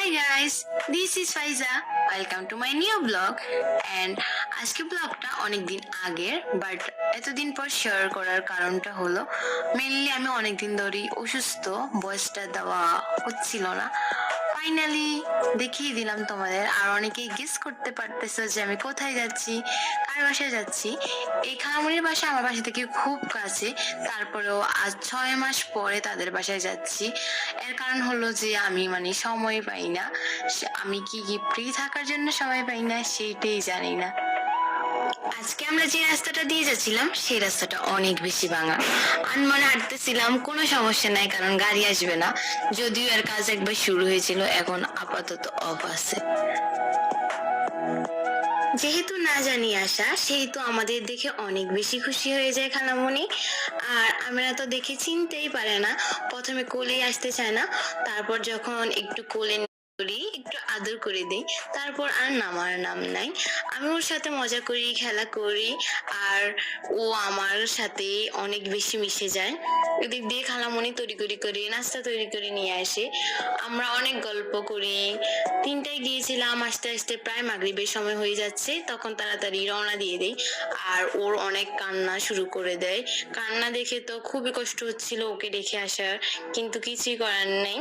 Hi guys, this is Faiza. Welcome to my new vlog. And আজকে ব্লগটা অনেক দিন আগের বাট এতদিন পর শেয়ার করার কারণটা হলো মেইনলি আমি অনেক দিন ধরেই অসুস্থ, ভয়েসটা দেওয়া হচ্ছিল না। ফাইনালি দেখিয়ে দিলাম তোমাদের। আর অনেকেই গেস করতে পারতেছো যে আমি কোথায় যাচ্ছি, কার বাসায় যাচ্ছি। এই খালামুনির বাসা আমার বাসা থেকে খুব কাছে, তারপরেও আজ 6 মাস পরে তাদের বাসায় যাচ্ছি। এর কারণ হলো যে আমি সময় পাই না। আমি কি ফ্রি থাকার জন্য সময় পাই না সেইটাই জানি না। আজকে আমরা যে রাস্তাটা দিয়ে যাচ্ছিলাম সেই রাস্তাটা অনেক বেশি ভাঙা। আনমনে হাঁটতেছিলাম, কোনো সমস্যা নাই কারণ গাড়ি আসবে না। যদিও এর কাজ একবার শুরু হয়েছিল, এখন আপাতত অফ আছে। যেহেতু না জানি আসা, সেহেতু আমাদের দেখে অনেক বেশি খুশি হয়ে যায় খালামণি। আর আমরা তো দেখে চিনতেই পারে না, প্রথমে কোলে আসতে চায় না, তারপর যখন একটু কোলে করি, একটু আদর করে দিই, তারপর আর নামার নাম নাই। আমি ওর সাথে মজা করি, খেলা করি, আর ও আমার সাথে অনেক বেশি মিশে যায়। এদিক দিয়ে খালামণি তৈরি করে নাস্তা তৈরি করে নিয়ে আসে, আমরা অনেক গল্প করি। 3টায় গিয়েছিলাম, আস্তে আস্তে প্রায় মাগরিবের সময় হয়ে যাচ্ছে, তখন তাড়াতাড়ি রওনা দিয়ে দেই। আর ওর অনেক কান্না শুরু করে দেয়। কান্না দেখে তো খুবই কষ্ট হচ্ছিল ওকে রেখে আসার, কিন্তু কিছুই করার নেই।